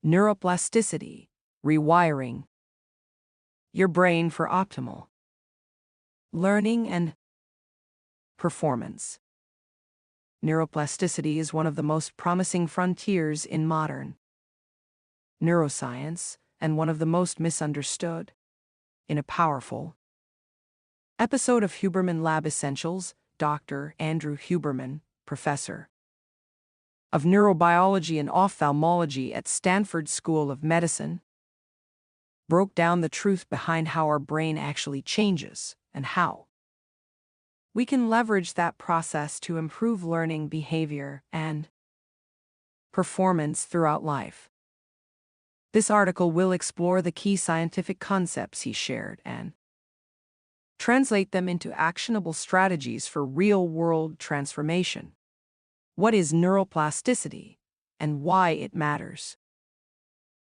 Neuroplasticity, rewiring your brain for optimal learning and performance. Neuroplasticity is one of the most promising frontiers in modern neuroscience and one of the most misunderstood. In a powerful episode of Huberman Lab Essentials, Dr. Andrew Huberman, professor of neurobiology and ophthalmology at Stanford School of Medicine, broke down the truth behind how our brain actually changes and how we can leverage that process to improve learning behavior and performance throughout life. This article will explore the key scientific concepts he shared and translate them into actionable strategies for real-world transformation. What is neuroplasticity and why it matters?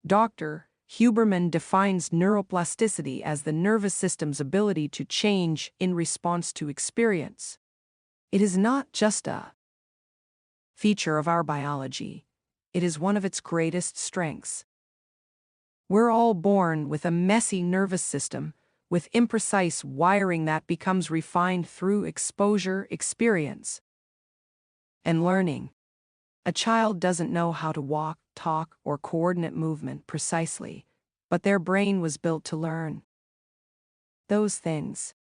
Dr. Huberman defines neuroplasticity as the nervous system's ability to change in response to experience. It is not just a feature of our biology, it is one of its greatest strengths. We're all born with a messy nervous system, with imprecise wiring that becomes refined through exposure, experience, and learning. A child doesn't know how to walk, talk, or coordinate movement precisely, but their brain was built to learn those things.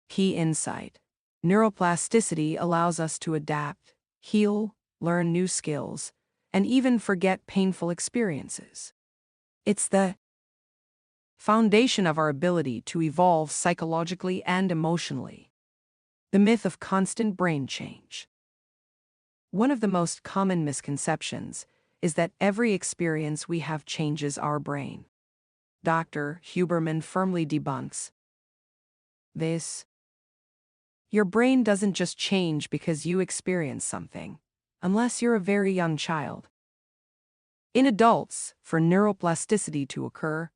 Key insight: neuroplasticity allows us to adapt, heal, learn new skills, and even forget painful experiences. It's the foundation of our ability to evolve psychologically and emotionally. The myth of constant brain change. One of the most common misconceptions is that every experience we have changes our brain. Dr. Huberman firmly debunks this. Your brain doesn't just change because you experience something, unless you're a very young child. In adults, for neuroplasticity to occur,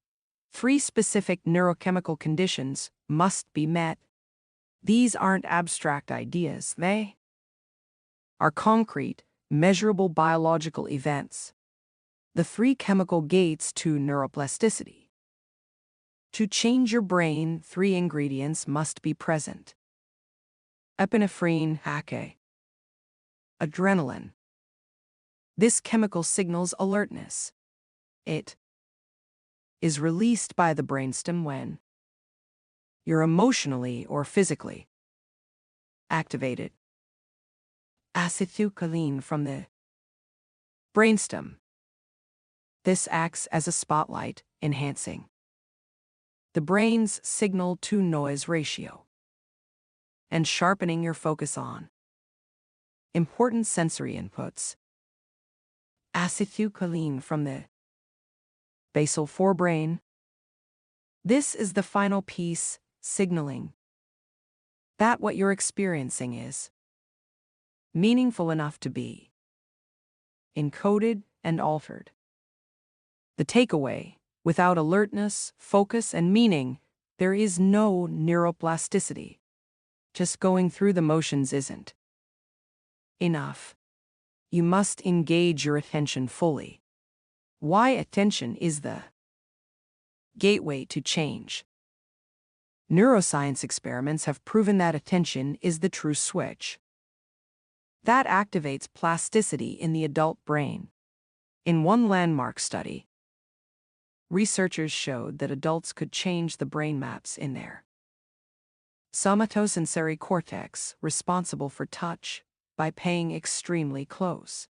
3 specific neurochemical conditions must be met. These aren't abstract ideas, they are concrete, measurable biological events. The 3 chemical gates to neuroplasticity. To change your brain, 3 ingredients must be present. Epinephrine, adrenaline. This chemical signals alertness. It is released by the brainstem when you're emotionally or physically activated. Acetylcholine from the brainstem. This acts as a spotlight, enhancing the brain's signal-to-noise ratio and sharpening your focus on important sensory inputs. Acetylcholine from the basal forebrain. This is the final piece, signaling that what you're experiencing is meaningful enough to be encoded and altered. The takeaway: without alertness, focus, and meaning, there is no neuroplasticity. Just going through the motions isn't enough. You must engage your attention fully. Why attention is the gateway to change. Neuroscience experiments have proven that attention is the true switch that activates plasticity in the adult brain. In one landmark study, researchers showed that adults could change the brain maps in their somatosensory cortex, responsible for touch, by paying extremely close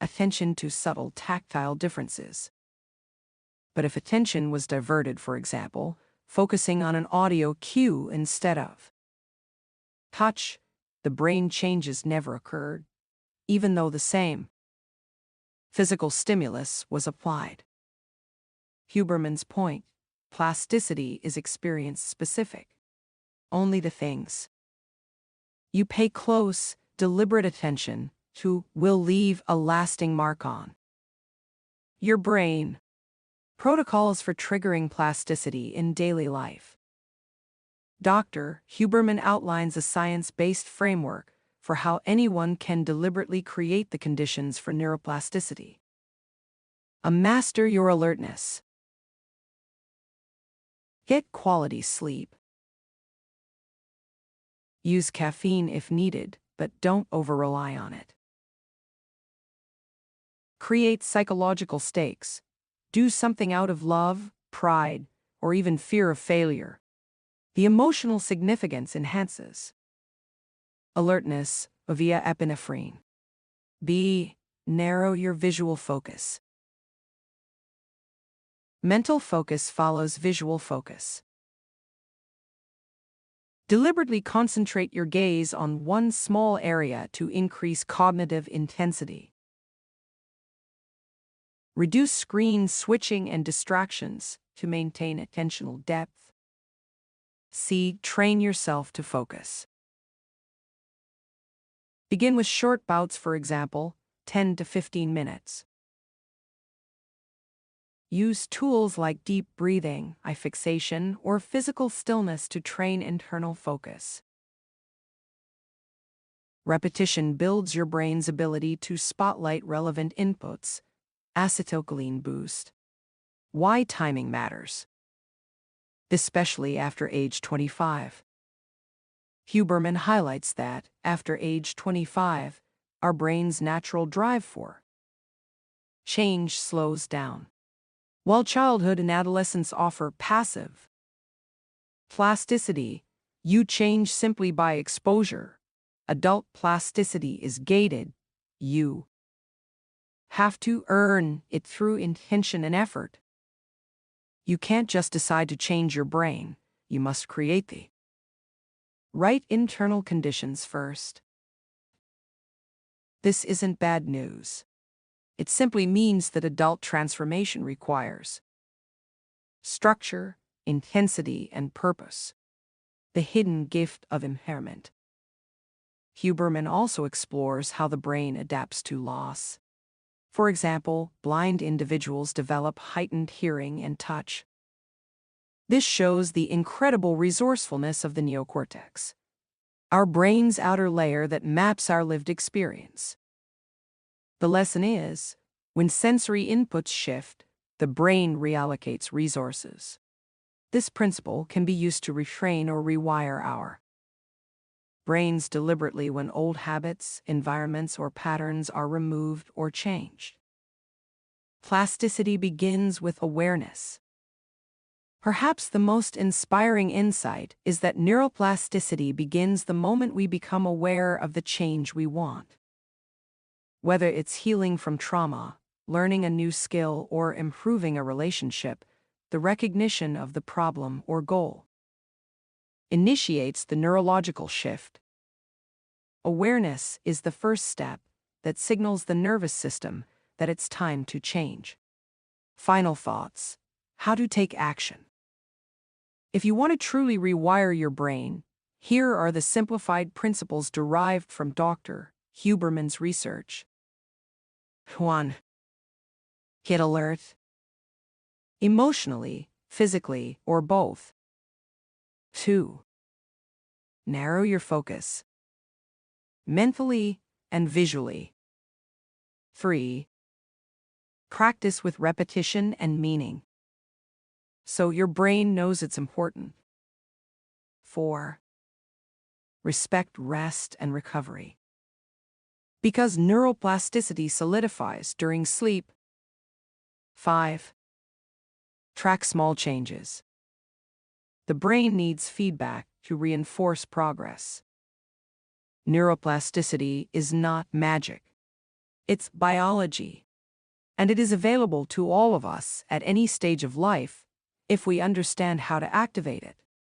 attention to subtle tactile differences. But if attention was diverted, for example, focusing on an audio cue instead of touch, the brain changes never occurred, even though the same physical stimulus was applied. Huberman's point: plasticity is experience-specific. Only the things you pay close, deliberate attention to will leave a lasting mark on your brain. Protocols for triggering plasticity in daily life. Dr. Huberman outlines a science-based framework for how anyone can deliberately create the conditions for neuroplasticity. Master your alertness. Get quality sleep. Use caffeine if needed, but don't over-rely on it. Create psychological stakes. Do something out of love, pride, or even fear of failure. The emotional significance enhances alertness via epinephrine. B. Narrow your visual focus. Mental focus follows visual focus. Deliberately concentrate your gaze on one small area to increase cognitive intensity. Reduce screen switching and distractions to maintain attentional depth. C. Train yourself to focus. Begin with short bouts, for example, 10 to 15 minutes. Use tools like deep breathing, eye fixation, or physical stillness to train internal focus. Repetition builds your brain's ability to spotlight relevant inputs. Acetylcholine boost. Why timing matters, especially after age 25. Huberman highlights that, after age 25, our brain's natural drive for change slows down. While childhood and adolescence offer passive plasticity, you change simply by exposure. Adult plasticity is gated. You have to earn it through intention and effort. You can't just decide to change your brain. You must create the right internal conditions first. This isn't bad news. It simply means that adult transformation requires structure, intensity, and purpose. The hidden gift of impairment. Huberman also explores how the brain adapts to loss. For example, blind individuals develop heightened hearing and touch. This shows the incredible resourcefulness of the neocortex, our brain's outer layer that maps our lived experience. The lesson is, when sensory inputs shift, the brain reallocates resources. This principle can be used to retrain or rewire our brains deliberately when old habits, environments, or patterns are removed or changed. Plasticity begins with awareness. Perhaps the most inspiring insight is that neuroplasticity begins the moment we become aware of the change we want. Whether it's healing from trauma, learning a new skill, or improving a relationship, the recognition of the problem or goal initiates the neurological shift. Awareness is the first step that signals the nervous system that it's time to change. Final thoughts: how to take action. If you want to truly rewire your brain, here are the simplified principles derived from Dr. Huberman's research. 1. Get alert. Emotionally, physically, or both. 2. Narrow your focus. Mentally and visually. 3. Practice with repetition and meaning, so your brain knows it's important. 4. Respect rest and recovery, because neuroplasticity solidifies during sleep. 5. Track small changes. The brain needs feedback to reinforce progress. Neuroplasticity is not magic. It's biology, and it is available to all of us at any stage of life if we understand how to activate it.